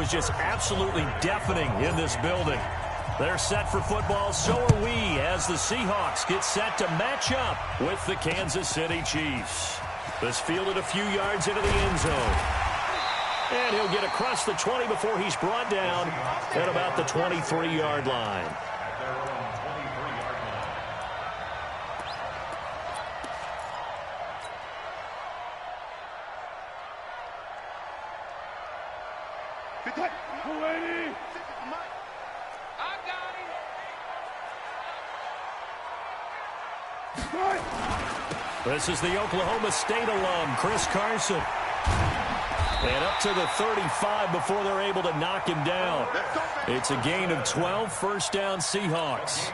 was just absolutely deafening in this building. They're set for football, so are we, as the Seahawks get set to match up with the Kansas City Chiefs. This fielded a few yards into the end zone. And he'll get across the 20 before he's brought down at about the 23-yard line. This is the Oklahoma State alum, Chris Carson. And up to the 35 before they're able to knock him down. It's a gain of 12, first down Seahawks.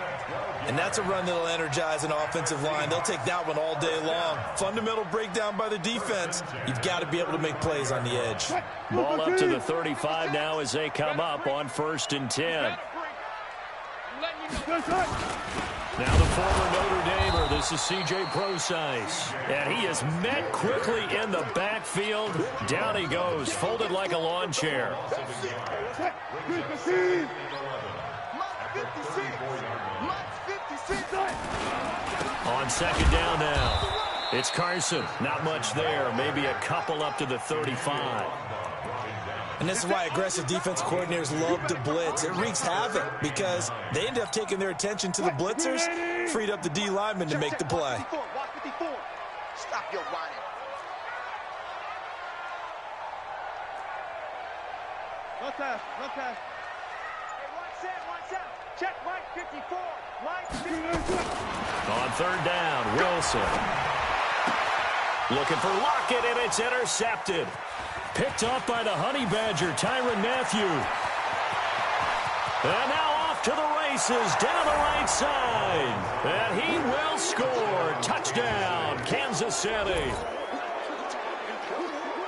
And that's a run that'll energize an offensive line. They'll take that one all day long. Fundamental breakdown by the defense. You've got to be able to make plays on the edge. Ball up to the 35 now as they come up on 1st and 10. Now the former Notre Damer, this is C.J. Prosise. And he is met quickly in the backfield. Down he goes, folded like a lawn chair. On 2nd down now, it's Carson. Not much there, maybe a couple up to the 35. And this is why aggressive defensive coordinators love to blitz. It wreaks havoc because they end up taking their attention to the blitzers, freed up the D lineman to make the play. Stop your whining. No time, no time. Hey, watch out. Check right 54. Line 54. On 3rd down, Wilson. Looking for Lockett, and it's intercepted. Picked off by the Honey Badger, Tyrann Mathieu. And now off to the races, down the right side. And he will score. Touchdown, Kansas City.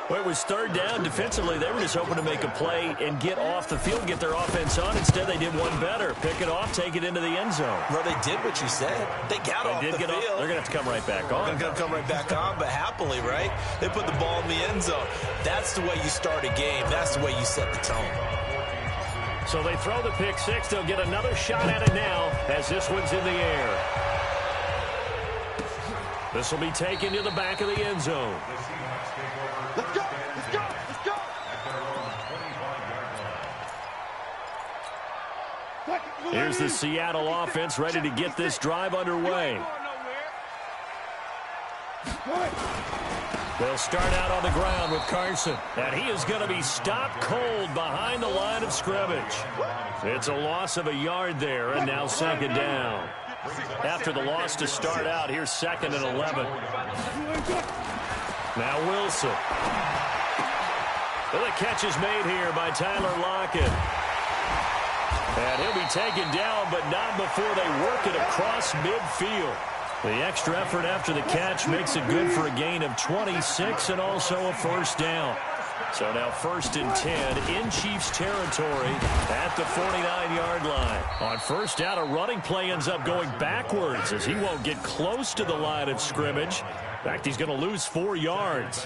Well, it was 3rd down. Defensively, they were just hoping to make a play and get off the field, get their offense on. Instead, they did one better. Pick it off, take it into the end zone. Well, they did what you said. They got off the field. They're going to have to come right back on. They're going to come right back on, but happily, right? They put the ball in the end zone. That's the way you start a game. That's the way you set the tone. So they throw the pick six. They'll get another shot at it now as this one's in the air. This will be taken to the back of the end zone. Let's go, let's go, let's go. Here's the Seattle offense ready to get this drive underway. They'll start out on the ground with Carson. And he is going to be stopped cold behind the line of scrimmage. It's a loss of a yard there, and now 2nd down. After the loss to start out, here's 2nd and 11. Now Wilson. Well, the catch is made here by Tyler Lockett. And he'll be taken down, but not before they work it across midfield. The extra effort after the catch makes it good for a gain of 26 and also a 1st down. So now 1st and 10 in Chiefs territory at the 49-yard line. On 1st down, a running play ends up going backwards as he won't get close to the line of scrimmage. In fact, he's going to lose 4 yards.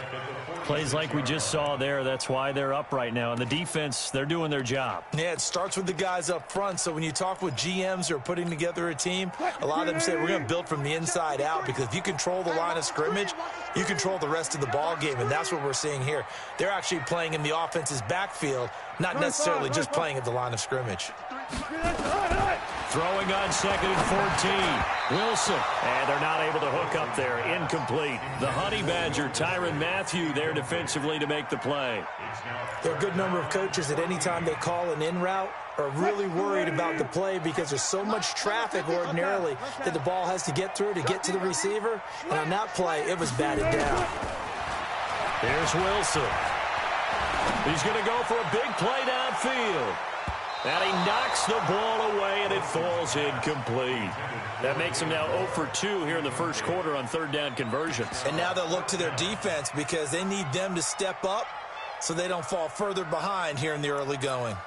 Plays like we just saw there, that's why they're up right now. And the defense, they're doing their job. Yeah, it starts with the guys up front. So when you talk with GMs who are putting together a team, a lot of them say we're going to build from the inside out, because if you control the line of scrimmage, you control the rest of the ball game, and that's what we're seeing here. They're actually playing in the offense's backfield, not necessarily just playing at the line of scrimmage. Throwing on 2nd and 14. Wilson. And they're not able to hook up there. Incomplete. The Honey Badger, Tyrann Mathieu, there defensively to make the play. There are a good number of coaches at any time they call an in route are really worried about the play, because there's so much traffic ordinarily that the ball has to get through to get to the receiver. And on that play, it was batted down. Here's Wilson. He's going to go for a big play downfield. And he knocks the ball away, and it falls incomplete. That makes him now 0 for 2 here in the first quarter on 3rd down conversions. And now they'll look to their defense, because they need them to step up so they don't fall further behind here in the early going.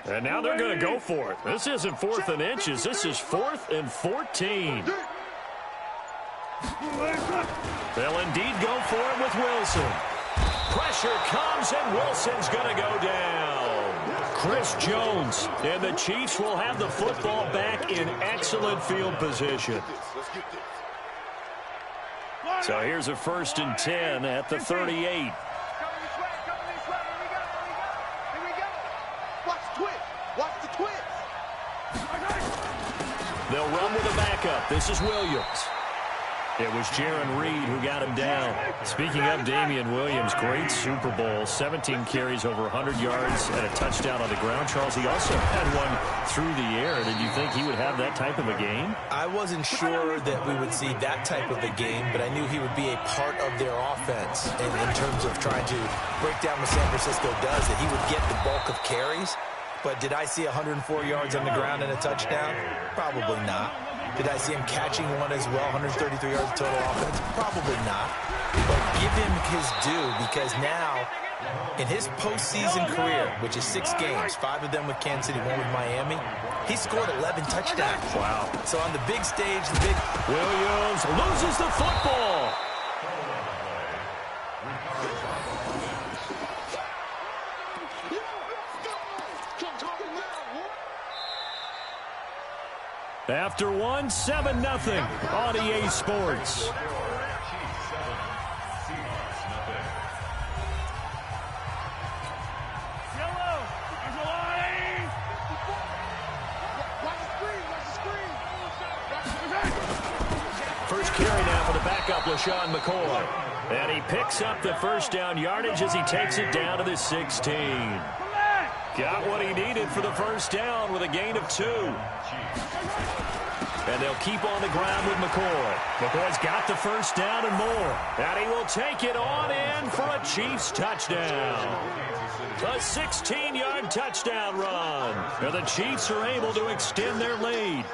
And now they're going to go for it. This isn't 4th and inches. This is 4th and 14. They'll indeed go for it with Wilson. Pressure comes, and Wilson's going to go down. Chris Jones, and the Chiefs will have the football back in excellent field position. So here's a 1st and 10 at the 38. They'll run with a backup. This is Williams. It was Jaron Reed who got him down. Speaking of Damian Williams, great Super Bowl. 17 carries, over 100 yards, and a touchdown on the ground. Charles, he also had one through the air. Did you think he would have that type of a game? I wasn't sure that we would see that type of a game, but I knew he would be a part of their offense in terms of trying to break down what San Francisco does, that he would get the bulk of carries. But did I see 104 yards on the ground and a touchdown? Probably not. Did I see him catching one as well, 133 yards total offense? Probably not. But give him his due, because now, in his postseason career, which is 6 games, 5 of them with Kansas City, 1 with Miami, he scored 11 touchdowns. Wow. So on the big stage, the big... Williams loses the football. After 1, 7-0 on EA Sports. First carry now for the backup, LaShawn McCoy. And he picks up the first down yardage as he takes it down to the 16. Got what he needed for the first down with a gain of 2. And they'll keep on the ground with McCoy. McCoy's got the first down and more. And he will take it on in for a Chiefs touchdown. A 16-yard touchdown run. And the Chiefs are able to extend their lead.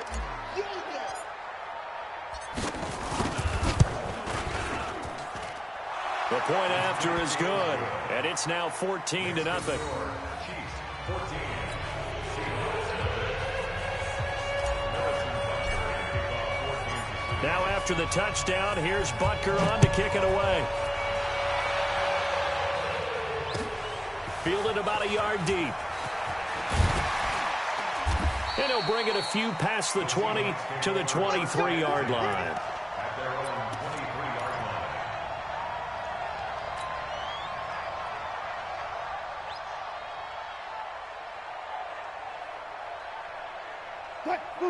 The point after is good. And it's now 14-0. Now after the touchdown, here's Butker on to kick it away. Fielded about a yard deep. And he'll bring it a few past the 20 to the 23-yard line.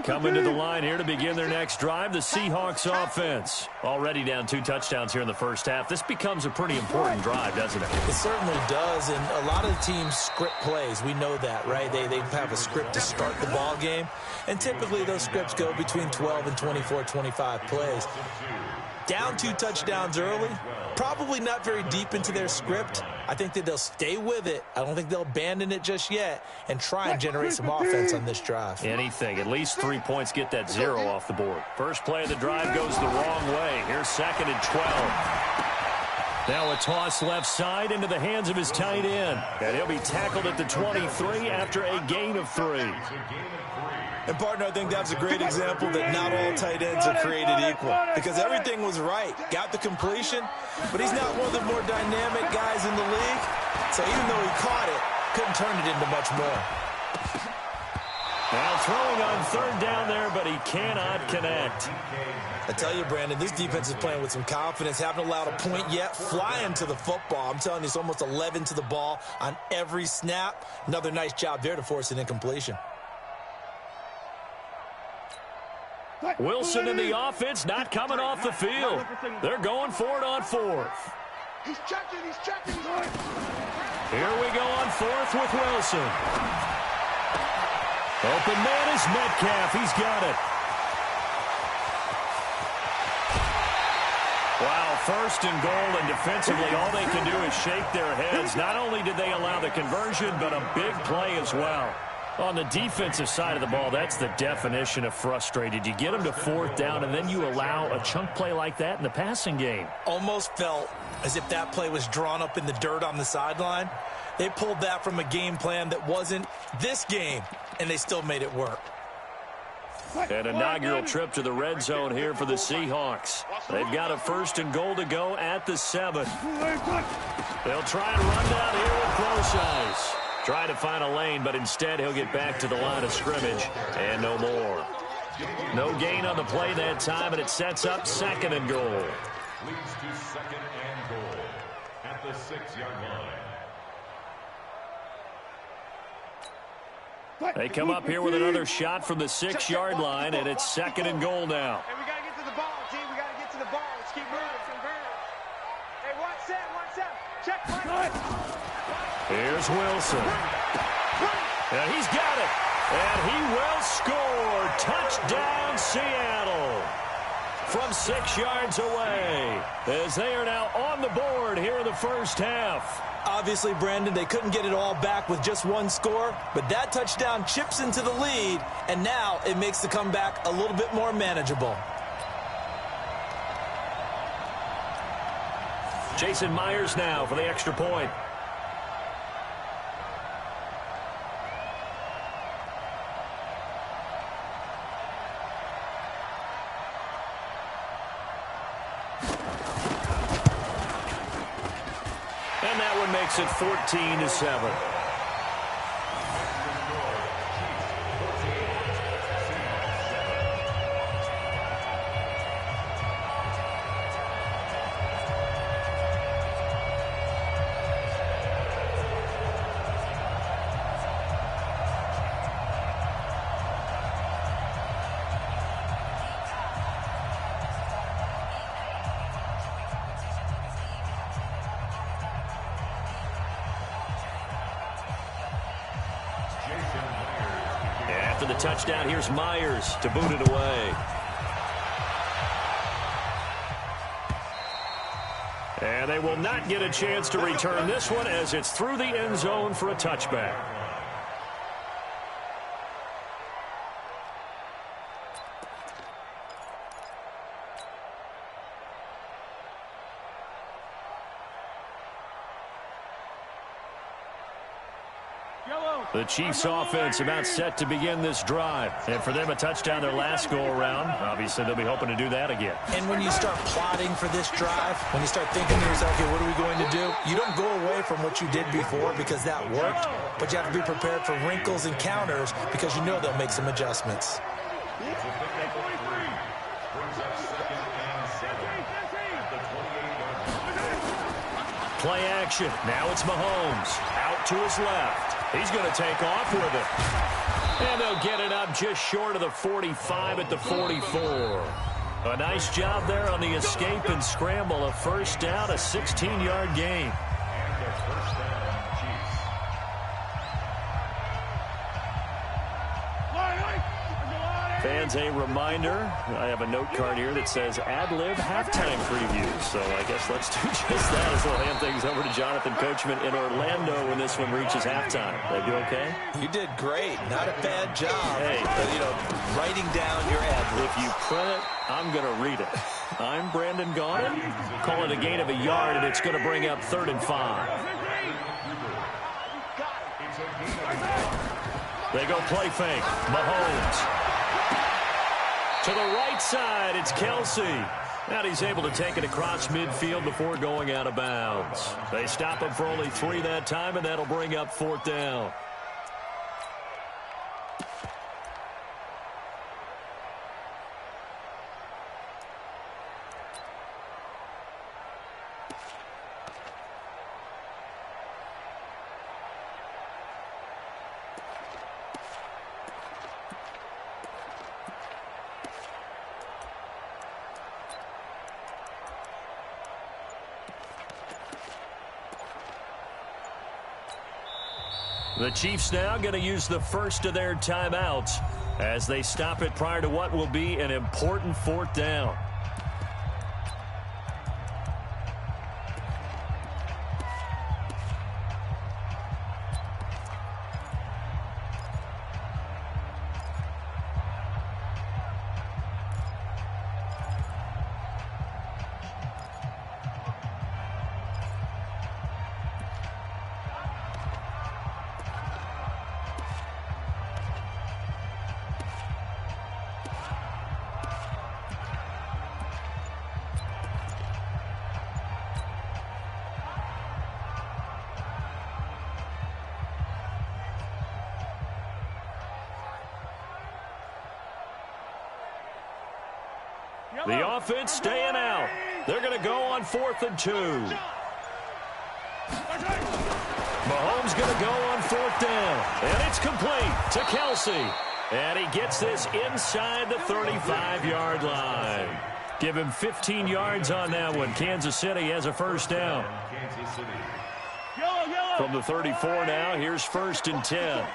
Coming to the line here to begin their next drive, the Seahawks offense. Already down 2 touchdowns here in the first half. This becomes a pretty important drive, doesn't it? It certainly does, and a lot of teams script plays. We know that, right? They have a script to start the ball game, and typically those scripts go between 12 and 24, 25 plays. Down 2 touchdowns early, probably not very deep into their script. I think that they'll stay with it. I don't think they'll abandon it just yet and try and generate some offense on this drive. Anything. At least 3 points get that 0 off the board. First play of the drive goes the wrong way. Here's 2nd and 12. Now a toss left side into the hands of his tight end. And he'll be tackled at the 23 after a gain of 3. And, partner, I think that's a great example that not all tight ends are created equal, because everything was right. Got the completion, but he's not one of the more dynamic guys in the league. So even though he caught it, couldn't turn it into much more. Now throwing on 3rd down there, but he cannot connect. I tell you, Brandon, this defense is playing with some confidence. Haven't allowed a point yet. Flying to the football. I'm telling you, it's almost 11 to the ball on every snap. Another nice job there to force an incompletion. Wilson in the offense, not coming off the field. They're going for it on 4th. He's checking. Here we go on 4th with Wilson. Open man is Metcalf. He's got it. Wow, 1st and goal, and defensively all they can do is shake their heads. Not only did they allow the conversion, but a big play as well. On the defensive side of the ball, that's the definition of frustrated. You get them to 4th down, and then you allow a chunk play like that in the passing game. Almost felt as if that play was drawn up in the dirt on the sideline. They pulled that from a game plan that wasn't this game, and they still made it work. An inaugural trip to the red zone here for the Seahawks. They've got a 1st and goal to go at the 7. They'll try and run down here with close eyes. Try to find a lane, but instead he'll get back to the line of scrimmage and no more. No gain on the play that time, and it sets up 2nd and goal. Leads to 2nd and goal at the 6-yard line. They come up here with another shot from the 6-yard line, and it's 2nd and goal now. Hey, we got to get to the ball, team. We got to get to the ball. Let's keep moving. Hey, watch that. Check. Here's Wilson. And he's got it. And he will score. Touchdown, Seattle. From 6 yards away, as they are now on the board here in the first half. Obviously, Brandon, they couldn't get it all back with just one score, but that touchdown chips into the lead, and now it makes the comeback a little bit more manageable. Jason Myers now for the extra point. And that one makes it 14-7. After the touchdown, here's Myers to boot it away. And they will not get a chance to return this one as it's through the end zone for a touchback. The Chiefs offense about set to begin this drive. And for them, a touchdown their last go-around. Obviously, they'll be hoping to do that again. And when you start plotting for this drive, when you start thinking to yourself, okay, what are we going to do? You don't go away from what you did before because that worked, but you have to be prepared for wrinkles and counters because you know they'll make some adjustments. Play action. Now it's Mahomes. Out to his left. He's going to take off with it. And they'll get it up just short of the 45 at the 44. A nice job there on the escape and scramble. A first down, a 16-yard gain. Fans, a reminder, I have a note card here that says ad-lib halftime previews. So I guess let's do just that as we'll hand things over to Jonathan Coachman in Orlando when this one reaches halftime. Did I do okay? You did great. Not a bad job. Hey, but, writing down your ad-libs. If you print it, I'm going to read it. I'm Brandon Gaudin. Call it a gain of a yard, and it's going to bring up 3rd and 5. They go play fake. Mahomes. To the right side, it's Kelsey. And he's able to take it across midfield before going out of bounds. They stop him for only 3 that time, and that'll bring up 4th down. The Chiefs now going to use the first of their timeouts as they stop it prior to what will be an important 4th down. The offense staying out. They're going to go on 4th and 2. Mahomes going to go on 4th down. And it's complete to Kelsey. And he gets this inside the 35-yard line. Give him 15 yards on that one. Kansas City has a first down. From the 34 now, here's 1st and 10.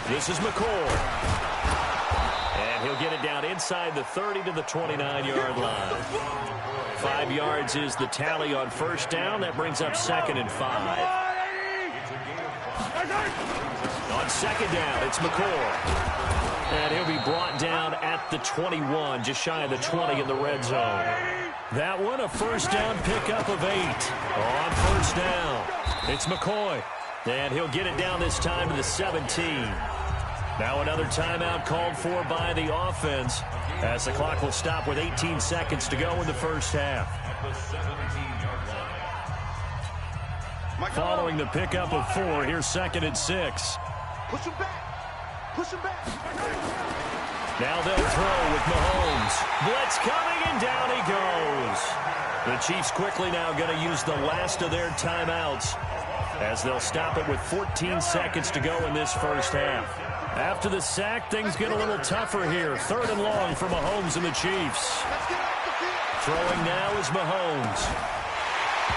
This is McCoy. And he'll get it down inside the 30 to the 29-yard line. 5 yards is the tally on first down. That brings up 2nd and 5. On 2nd down, it's McCoy. And he'll be brought down at the 21, just shy of the 20 in the red zone. That one, a first down pickup of 8. On first down, it's McCoy. And he'll get it down this time to the 17. Now another timeout called for by the offense, as the clock will stop with 18 seconds to go in the first half. Following the pickup of 4, here's 2nd and 6. Push him back. Push him back. Now they'll throw with Mahomes. Blitz coming, and down he goes. The Chiefs quickly now going to use the last of their timeouts, as they'll stop it with 14 seconds to go in this first half. After the sack, things get a little tougher here. 3rd and long for Mahomes and the Chiefs. Throwing now is Mahomes.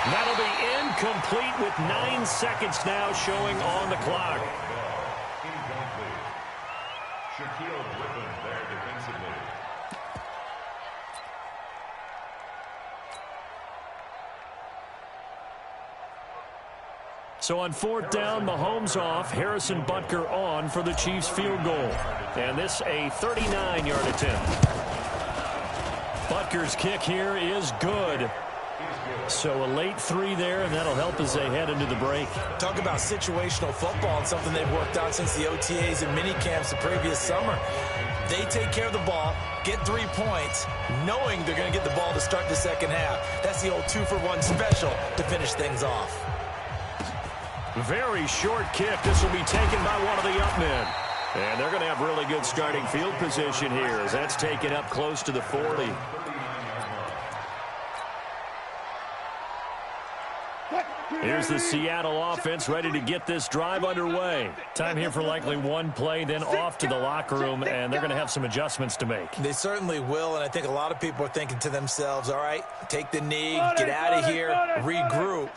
That'll be incomplete with 9 seconds now showing on the clock. So on 4th down, Mahomes off, Harrison Butker on for the Chiefs field goal. And this a 39-yard attempt. Butker's kick here is good. So a late 3 there, and that'll help as they head into the break. Talk about situational football and something they've worked out since the OTAs and mini camps the previous summer. They take care of the ball, get 3 points, knowing they're going to get the ball to start the second half. That's the old 2-for-1 special to finish things off. Very short kick. This will be taken by one of the up men. And they're going to have really good starting field position here, as that's taken up close to the 40. Here's the Seattle offense ready to get this drive underway. Time here for likely one play, then off to the locker room, and they're going to have some adjustments to make. They certainly will, and I think a lot of people are thinking to themselves, all right, take the knee, get out of here, regroup.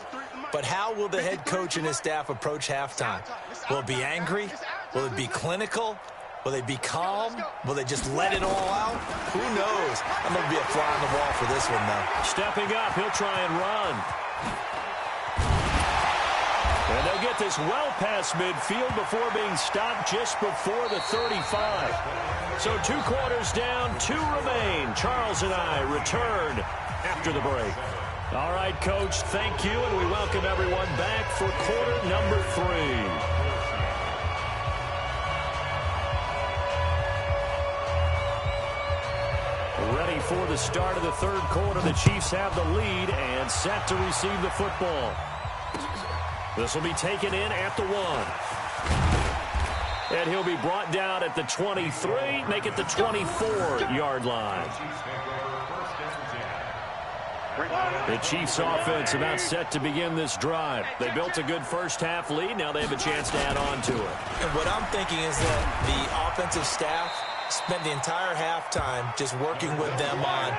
But how will the head coach and his staff approach halftime? Will it be angry? Will it be clinical? Will they be calm? Will they just let it all out? Who knows? I'm going to be a fly on the wall for this one, though. Stepping up, he'll try and run. And they'll get this well past midfield before being stopped just before the 35. So 2 quarters down, 2 remain. Charles and I return after the break. All right, Coach, thank you, and we welcome everyone back for quarter number 3. Ready for the start of the 3rd quarter. The Chiefs have the lead and set to receive the football. This will be taken in at the 1. And he'll be brought down at the 23, make it the 24-yard line. The Chiefs offense about set to begin this drive. They built a good first half lead. Now they have a chance to add on to it. And what I'm thinking is that the offensive staff spent the entire halftime just working with them on,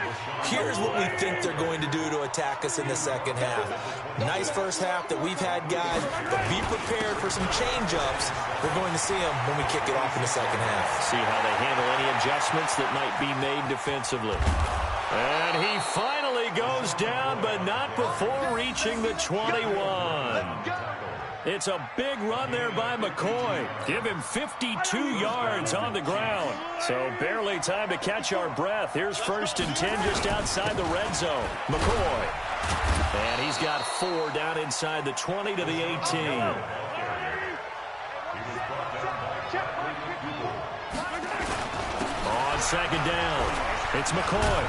here's what we think they're going to do to attack us in the second half. Nice first half that we've had, guys, but be prepared for some change-ups. We're going to see them when we kick it off in the second half. See how they handle any adjustments that might be made defensively. And he finally goes down, but not before reaching the 21. It's a big run there by McCoy. Give him 52 yards on the ground. So barely time to catch our breath. Here's 1st and 10 just outside the red zone. McCoy. And he's got 4 down inside the 20 to the 18. On 2nd down, it's McCoy.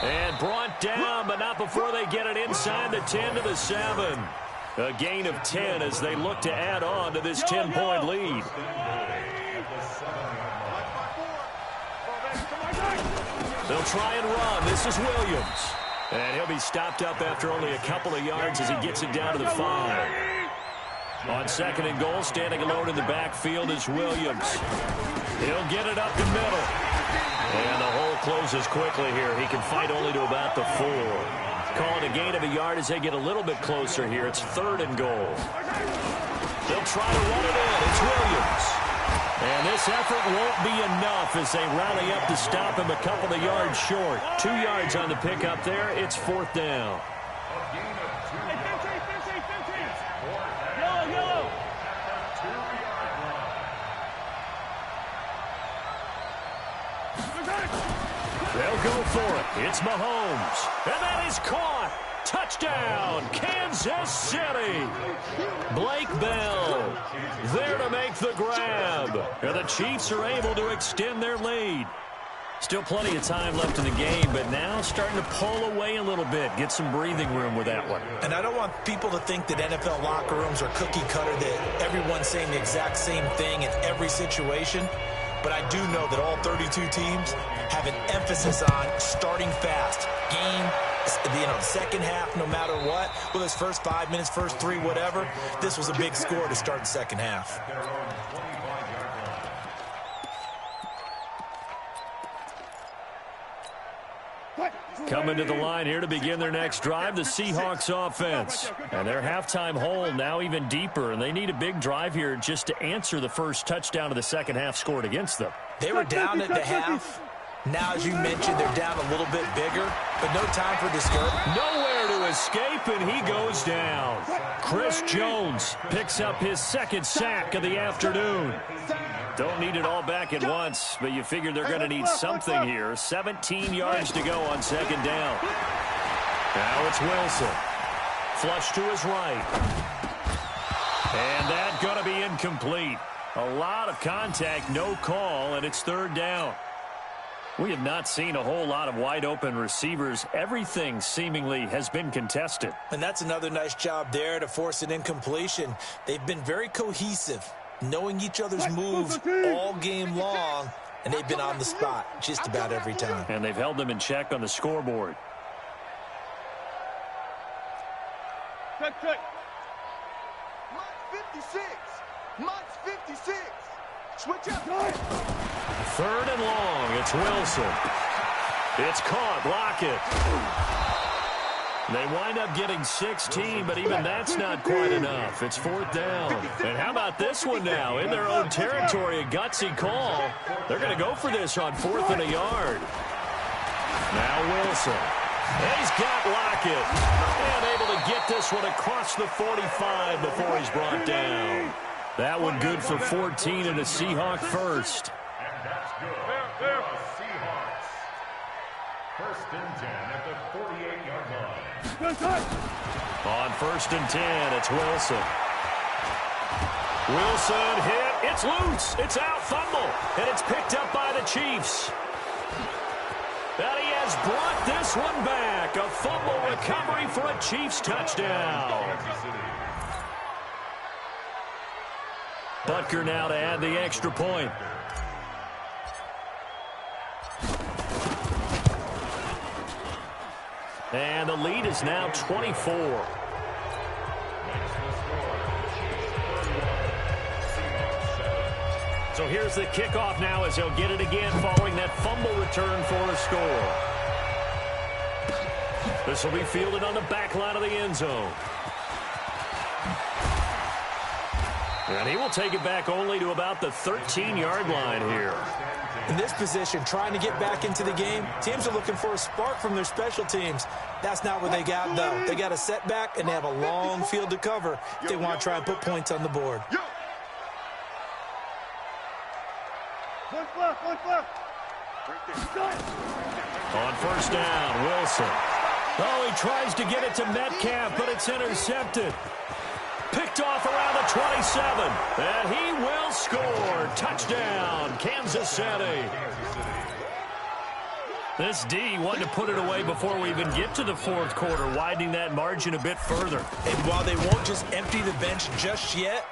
And brought down, but not before they get it inside the 10 to the 7. A gain of 10 as they look to add on to this 10-point lead. They'll try and run. This is Williams. And he'll be stopped up after only a couple of yards as he gets it down to the 5. On 2nd and goal, standing alone in the backfield is Williams. He'll get it up the middle. And the hole closes quickly here. He can fight only to about the 4. Calling a gain of a yard as they get a little bit closer here. It's 3rd and goal. They'll try to run it in. It's Williams. And this effort won't be enough as they rally up to stop him a couple of yards short. 2 yards on the pickup there. It's 4th down. They'll go for it. It's Mahomes. And that is caught. Touchdown, Kansas City. Blake Bell there to make the grab. And the Chiefs are able to extend their lead. Still plenty of time left in the game, but now starting to pull away a little bit. Get some breathing room with that one. And I don't want people to think that NFL locker rooms are cookie cutter, that everyone's saying the exact same thing in every situation. But I do know that all 32 teams have an emphasis on starting fast. Second half, no matter what. Well, this first 5 minutes, first 3, whatever. This was a big score to start the second half. Coming to the line here to begin their next drive, the Seahawks offense. And their halftime hole now even deeper, and they need a big drive here just to answer the first touchdown of the second half scored against them. They were down at the half. Now, as you mentioned, they're down a little bit bigger, but no time for discouragement. Nowhere to escape, and he goes down. Chris Jones picks up his 2nd sack of the afternoon. Don't need it all back at once, but you figure they're going to need something here. 17 yards to go on 2nd down. Now it's Wilson. Flush to his right. And that's going to be incomplete. A lot of contact, no call, and it's 3rd down. We have not seen a whole lot of wide-open receivers. Everything seemingly has been contested. And that's another nice job there to force an incompletion. They've been very cohesive, knowing each other's moves all game long, and they've been on the spot just about every time. And they've held them in check on the scoreboard. Mike 56. Mike's 56. Switch up. 3rd and long. It's Wilson. It's caught. Lockett. They wind up getting 16, but even that's not quite enough. It's 4th down. And how about this one now? In their own territory, a gutsy call. They're going to go for this on 4th and a yard. Now Wilson. He's got Lockett. And able to get this one across the 45 before he's brought down. That one good for 14 and a Seahawk first. And that's good. The Seahawks. 1st and 10 at the 48-yard line. On 1st and 10, it's Wilson. Wilson hit. It's loose. It's out. Fumble. And it's picked up by the Chiefs. And he has brought this one back. A fumble recovery for a Chiefs touchdown. Butker now to add the extra point. And the lead is now 24. So here's the kickoff now as he'll get it again following that fumble return for a score. This will be fielded on the back line of the end zone. And he will take it back only to about the 13-yard line here. In this position, trying to get back into the game, teams are looking for a spark from their special teams. That's not what they got, though. They got a setback, and they have a long field to cover if they want to try and put points on the board. On 1st down, Wilson. Oh, he tries to get it to Metcalf, but it's intercepted. Picked off around the 27. And he will score. Touchdown, Kansas City. This D wanted to put it away before we even get to the 4th quarter, widening that margin a bit further. And while they won't just empty the bench just yet,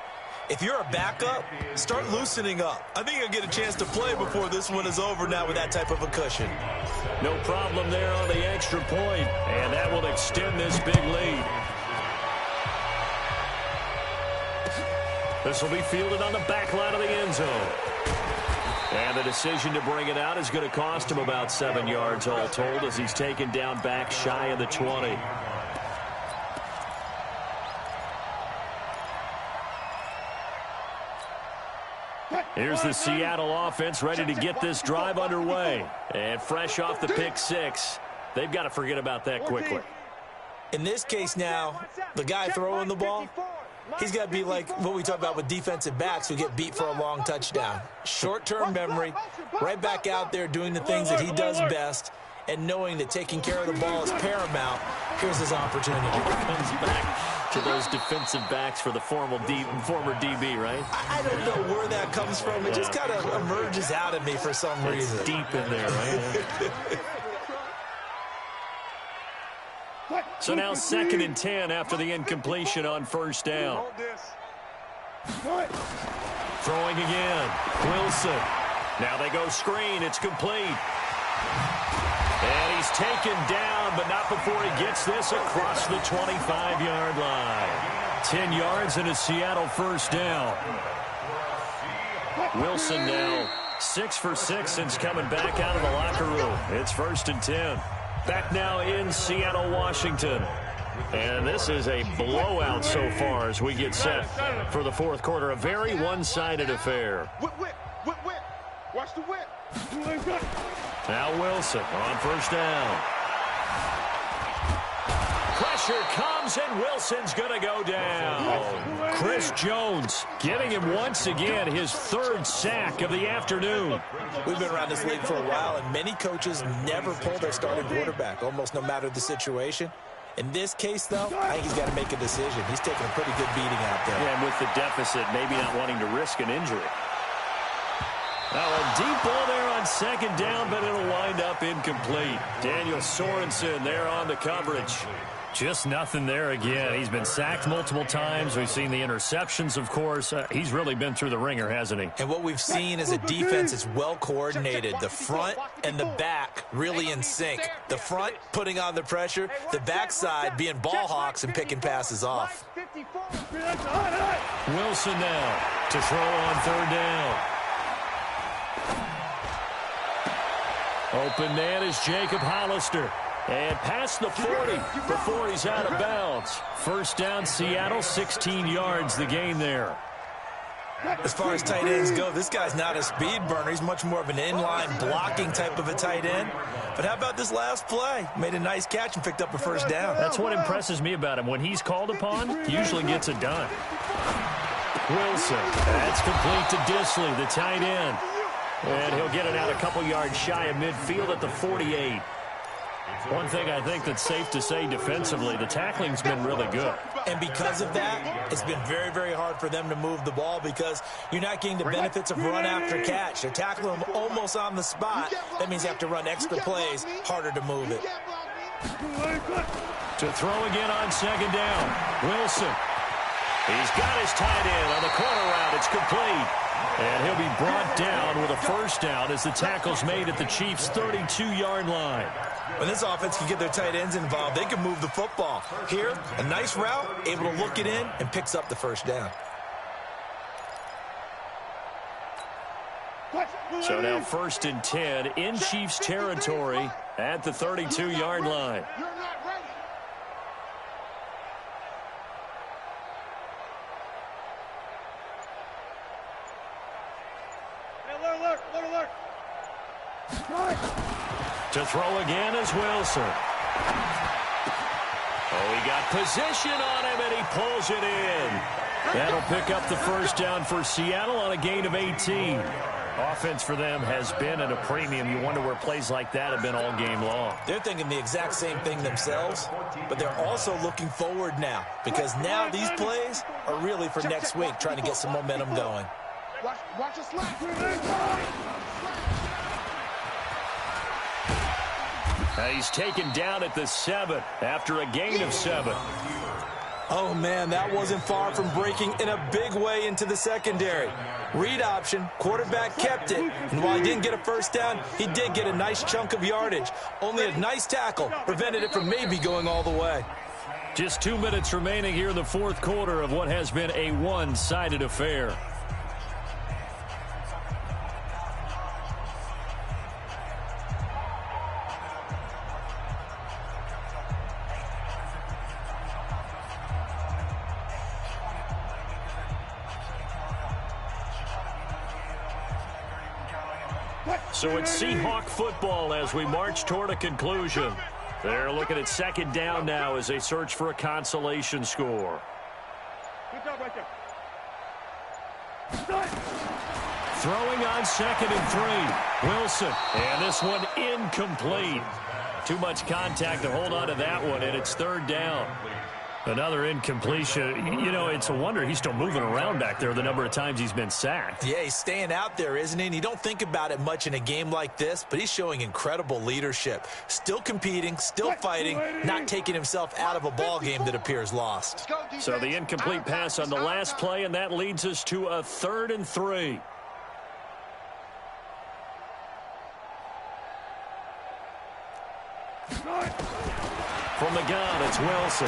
if you're a backup, start loosening up. I think you'll get a chance to play before this one is over now with that type of a cushion. No problem there on the extra point, and that will extend this big lead. This will be fielded on the back line of the end zone. And the decision to bring it out is going to cost him about 7 yards all told as he's taken down back shy of the 20. Here's the Seattle offense ready to get this drive underway. And fresh off the pick six, they've got to forget about that quickly. In this case now, the guy throwing the ball, he's got to be like what we talk about with defensive backs who get beat for a long touchdown. Short-term memory, right back out there doing the things that he does best, and knowing that taking care of the ball is paramount. Here's his opportunity. Comes back to those defensive backs for the former DB, right? I don't know where that comes from. It just kind of emerges out of me for some reason. It's deep in there, right? So now 2nd and 10 after the incompletion on first down. Throwing again. Wilson. Now they go screen. It's complete. And he's taken down, but not before he gets this across the 25-yard line. 10 yards and a Seattle first down. Wilson now 6 for 6 since coming back out of the locker room. It's 1st and 10. Back now in Seattle, Washington. And this is a blowout so far as we get set for the fourth quarter. A very one-sided affair. Whip. Watch the whip. Now Wilson on first down. Pressure comes, and Wilson's going to go down. Chris Jones getting him once again his 3rd sack of the afternoon. We've been around this league for a while, and many coaches never pull their starting quarterback, almost no matter the situation. In this case, though, I think he's got to make a decision. He's taking a pretty good beating out there. Yeah, and with the deficit, maybe not wanting to risk an injury. Now a deep ball there on 2nd down, but it'll wind up incomplete. Daniel Sorensen there on the coverage. Just nothing there again. He's been sacked multiple times. We've seen the interceptions, of course. He's really been through the ringer, hasn't he? And what we've seen is a defense that's well coordinated. The front and the back really in sync. The front putting on the pressure, the backside being ball hawks and picking passes off. Wilson now to throw on 3rd down. Open man is Jacob Hollister. And past the 40 before he's out of bounds. First down, Seattle, 16 yards the gain there. As far as tight ends go, this guy's not a speed burner. He's much more of an inline blocking type of a tight end. But how about this last play? Made a nice catch and picked up a first down. That's what impresses me about him. When he's called upon, he usually gets it done. Wilson, that's complete to Disley, the tight end. And he'll get it out a couple yards shy of midfield at the 48. One thing I think that's safe to say defensively, the tackling's been really good. And because of that, it's been very, very hard for them to move the ball because you're not getting the benefits of run after catch. They're tackling them almost on the spot. That means you have to run extra plays, harder to move it. To throw again on 2nd down. Wilson. He's got his tight end on the corner route. It's complete. And he'll be brought down with a first down as the tackle's made at the Chiefs' 32-yard line. When this offense can get their tight ends involved, they can move the football. Here, a nice route, able to look it in, and picks up the first down. So now 1st and 10 in Chiefs territory at the 32-yard line. To throw again is Wilson. Oh, he got position on him, and he pulls it in. That'll pick up the first down for Seattle on a gain of 18. Offense for them has been at a premium. You wonder where plays like that have been all game long. They're thinking the exact same thing themselves, but they're also looking forward now because now these plays are really for next week, trying to get some momentum going. Watch us slide. He's taken down at the 7 after a gain of 7. Oh, man, that wasn't far from breaking in a big way into the secondary. Read option, quarterback kept it. And while he didn't get a first down, he did get a nice chunk of yardage. Only a nice tackle prevented it from maybe going all the way. Just 2 minutes remaining here in the fourth quarter of what has been a one-sided affair. So it's Seahawk football as we march toward a conclusion. They're looking at second down now as they search for a consolation score. Good job right there. Throwing on 2nd and 3. Wilson. And this one incomplete. Too much contact to hold on to that one, and it's 3rd down. Another incompletion. You know, it's a wonder he's still moving around back there the number of times he's been sacked. Yeah, he's staying out there, isn't he? And you don't think about it much in a game like this, but he's showing incredible leadership. Still competing, still fighting, not taking himself out of a ball game that appears lost. So the incomplete pass on the last play, and that leads us to a 3rd and 3. From the gun, it's Wilson.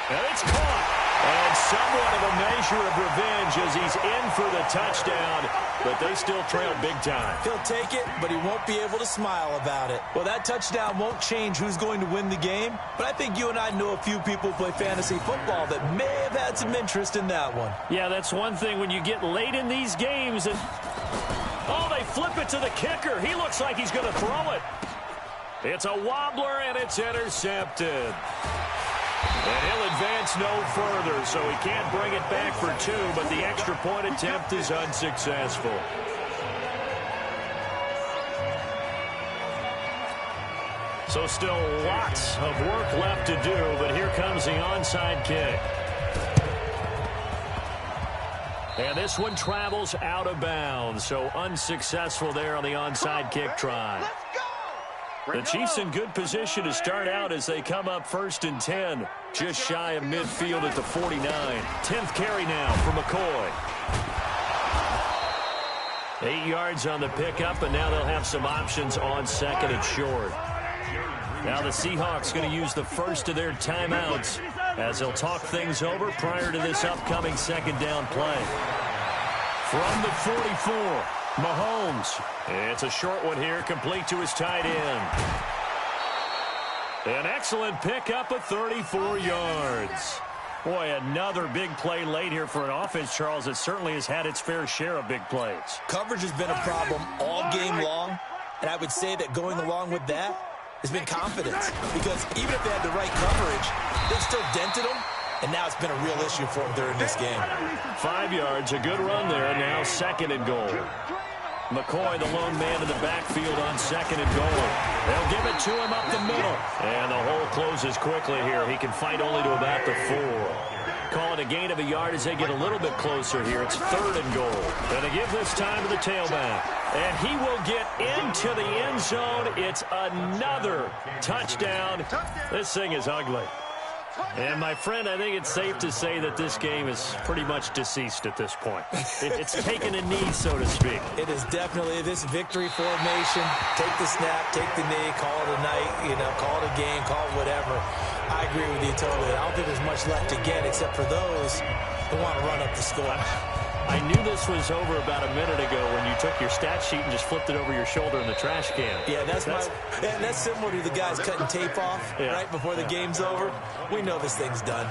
And it's caught. And somewhat of a measure of revenge as he's in for the touchdown, but they still trail big time. He'll take it, but he won't be able to smile about it. Well, that touchdown won't change who's going to win the game, but I think you and I know a few people who play fantasy football that may have had some interest in that one. Yeah, that's one thing when you get late in these games. And oh, they flip it to the kicker. He looks like he's going to throw it. It's a wobbler, and it's intercepted. And he'll advance no further, so he can't bring it back for 2, but the extra point attempt is unsuccessful. So still lots of work left to do, but here comes the onside kick. And this one travels out of bounds, so unsuccessful there on the onside kick try. The Chiefs in good position to start out as they come up 1st and 10, just shy of midfield at the 49. 10th carry now for McCoy. 8 yards on the pickup, and now they'll have some options on 2nd and short. Now the Seahawks going to use the first of their timeouts as they'll talk things over prior to this upcoming 2nd down play. From the 44. Mahomes. It's a short one here, complete to his tight end. An excellent pickup of 34 yards. Boy, another big play late here for an offense, Charles, that certainly has had its fair share of big plays. Coverage has been a problem all game long, and I would say that going along with that has been confidence. Because even if they had the right coverage, they've still dented them. And now it's been a real issue for him during this game. 5 yards, a good run there, and now 2nd and goal. McCoy, the lone man in the backfield on 2nd and goal. They'll give it to him up the middle. And the hole closes quickly here. He can fight only to about the 4. Call it a gain of a yard as they get a little bit closer here. It's 3rd and goal. And they give this time to the tailback. And he will get into the end zone. It's another touchdown. This thing is ugly. And, my friend, I think it's safe to say that this game is pretty much deceased at this point. It's taken a knee, so to speak. It is definitely this victory formation. Take the snap, take the knee, call it a night, call it a game, call it whatever. I agree with you totally. I don't think there's much left to get except for those who want to run up the score. I knew this was over about a minute ago when you took your stat sheet and just flipped it over your shoulder in the trash can. Yeah, that's similar to the guys cutting tape off right before the game's over. We know this thing's done.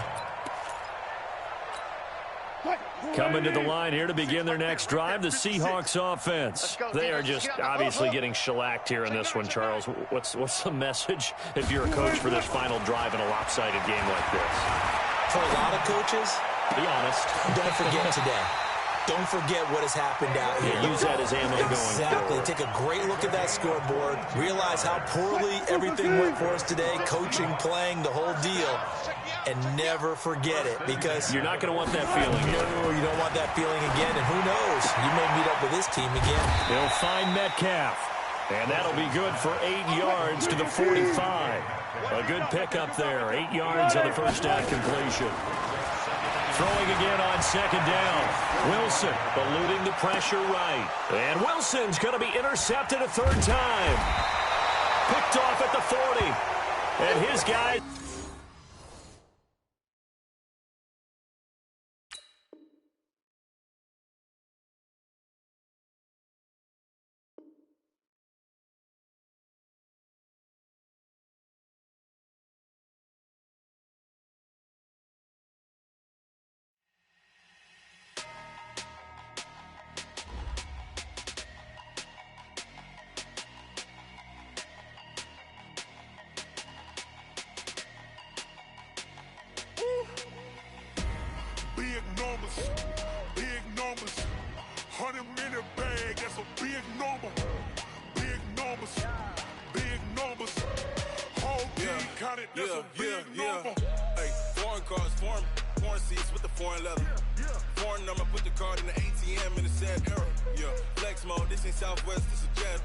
Coming to the line here to begin their next drive, the Seahawks offense. They are just obviously getting shellacked here in this one, Charles. What's the message if you're a coach for this final drive in a lopsided game like this? For a lot of coaches, be honest, don't forget today. Don't forget what has happened out here. Yeah, use that as ammo going forward. Exactly. Take a great look at that scoreboard. Realize how poorly everything went for us today. Coaching, playing, the whole deal. And never forget it, because you're not going to want that feeling again. No, you don't want that feeling again. And who knows? You may meet up with this team again. They'll find Metcalf. And that'll be good for 8 yards to the 45. A good pickup there. 8 yards on the first down completion. Throwing again on second down. Wilson eluding the pressure right. And Wilson's going to be intercepted a third time. Picked off at the 40. And his guy... Big numbers, 100-minute bag, that's a big number. Big numbers, whole team counted, that's a big number. Hey, foreign cars, foreign seats with the foreign leather. Foreign number, put the card in the ATM in the sad era. Yeah, flex mode, this ain't Southwest, this is Jet.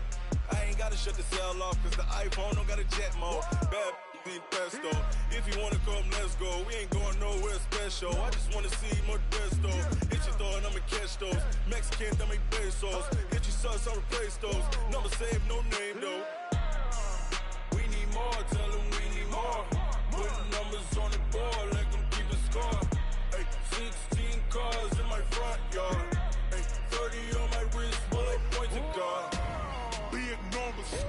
I ain't gotta shut the cell off, cause the iPhone don't got a jet mode. Bad be pesto. If you wanna come, let's go. We ain't going nowhere special. I just wanna see more desto. Hit your throw and I'ma catch those. Mexican, dame pesos. Hit your sus, I'll replace those. Number save, no name though. We need more, tell them we need more. Putting numbers on the board, let them keep the score. Hey, 16 cars in my front yard. Hey, 30 on my wrist, bullet point to God. Big numbers,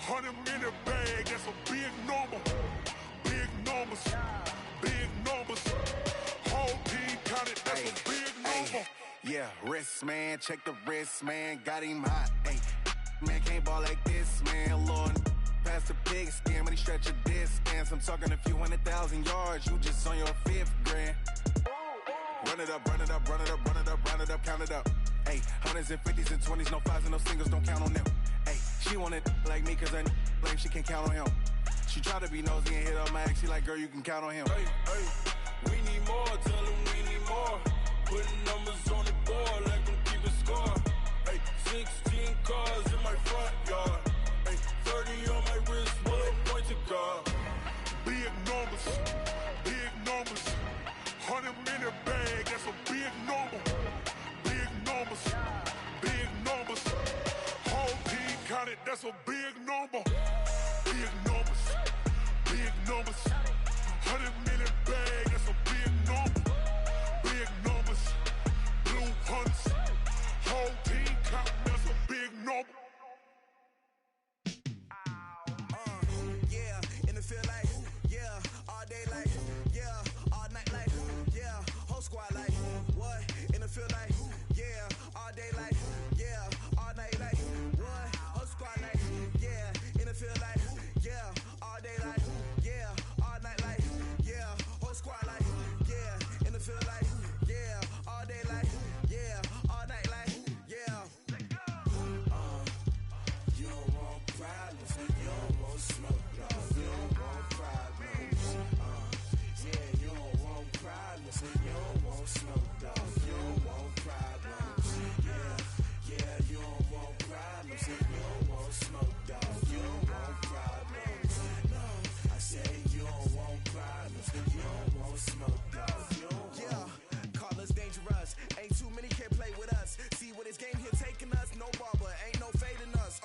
100-minute bag, that's a big number. Big numbers, whole team counted, that's a big number. Yeah, wrist man, check the wrist man, got him hot. Hey, man can't ball like this, man. Lord, pass the pig skin when he stretch a distance. I'm talking a few 100,000 yards, you just on your 5th grand. Run it up, count it up. Hey, hundreds and 50s and 20s, no 5s and no singles, don't count on them. Hey, she want it like me, cause I like she can count on him. She try to be nosy and hit up my ex, she like, girl, you can count on him. Hey, we need more, tell them we need more. Putting numbers on the board, let them keep it score. Hey, 16 cars in my front yard. Hey, 30 on my wrist, bullet point to God. Big numbers, 100-minute bag, that's a big number. Big numbers, whole team counted, that's a big number. Big numbers, 100-minute bag, that's a big number. Big numbers, blue hunts, whole team counted, that's a big number. Yeah, in the field like, yeah, all day like, yeah, all night like, yeah, whole squad like, what? In the field like, yeah, all day like, yeah, all night like, what? Whole squad like, yeah, in the field like, yeah, all day like, yeah, all night like, yeah, whole squad like, yeah, in the field like, yeah, all day like, yeah, all night like, yeah. You don't want problems, you don't want smoke, dog. You don't want problems. Yeah, you don't want problems, you don't want smoke, dog. You don't want problems. Yeah, you don't want problems, you don't want smoke, dog. You don't want problems. No, I say you don't want problems, you don't want smoke, dog. You don't want. Call us dangerous, ain't too many can play with us. See what this game here taking us, no barber, ain't no fading us.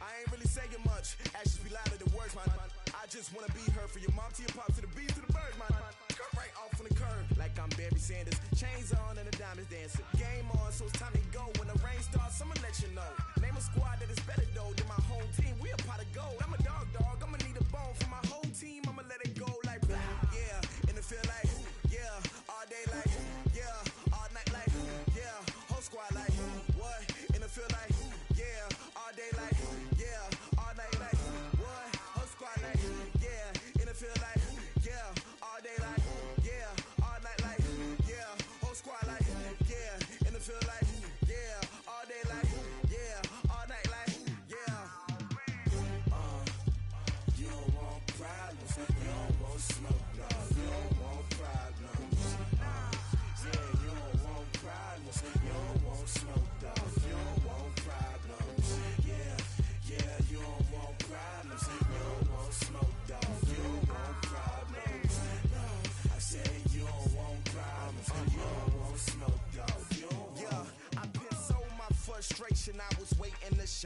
I ain't really saying much, actions be louder than words, man. I just wanna be heard from your mom to your pop to the beat to the birds, man. Cut right off on the curb, like I'm Barry Sanders. Chains on and the diamonds dancing. Game on, so it's time to go. When the rain starts, I'ma let you know. Name a squad that is better though than my home team. We a pot of gold. I'm a dog. I'ma need a bone for my whole team. I'ma let it go like blah. Yeah, in the field like, yeah, all day like, yeah, all night like, yeah, whole squad like, what? In the field like, yeah, all day like, yeah, all night like, what? Whole squad like, yeah, in the field like, yeah, all day like, yeah, all night like, yeah, whole squad like, yeah, in the field like, yeah, all day like, yeah, all night like, yeah.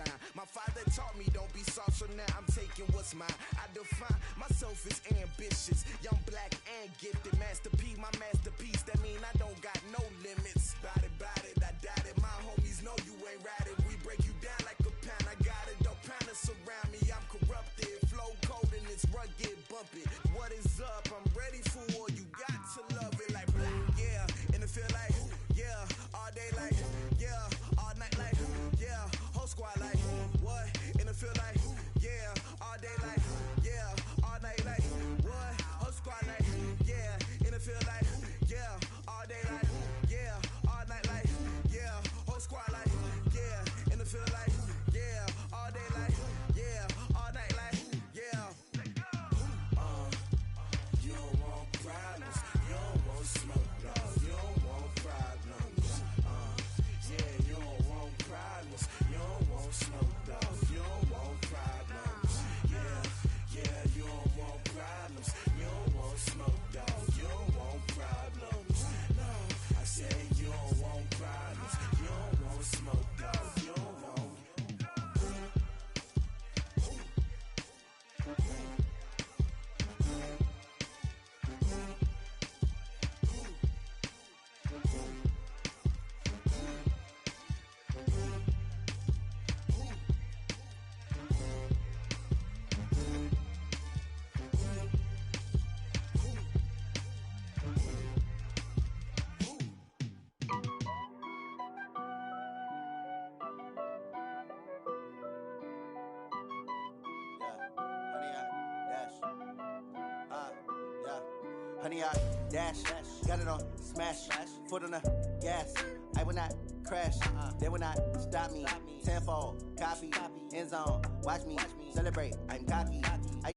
shine. My father taught me don't be soft, so now I'm taking what's mine. I define myself as ambitious, young, black, and gifted. Master P, my masterpiece, that mean I don't got no limits. Bout it, I doubt it. My homies know you ain't ride it. We break you down like a pound. I got it, don't pound to surround me. I'm corrupted, flow cold and it's rugged, bumpy. What is up? I'm ready for war. You got to love it like black, yeah. And it feel like, yeah. All day like, yeah. All night like, yeah. Whole squad like, what? And it feel like, yeah. All day like, yeah. All night like, what? Whole squad like, yeah. And it feel like, yeah. All day like, yeah. All night like, yeah. Whole squad like, yeah. And it feel like, yeah. All day like, yeah. All night like, yeah. You don't want problems. You don't want smoke, no. You don't want problems. Yeah, you don't want problems. You don't want smoke, no. You don't want problems. Yeah, you don't want problems. You don't want smoke, no. You don't want problems. No, I said you don't want problems. You don't want smoke, no. You don't want. Honey, I dash, got it on smash, foot on the gas. I will not crash, they will not stop me. Tenfold, copy, end zone, watch me celebrate. I'm cocky, I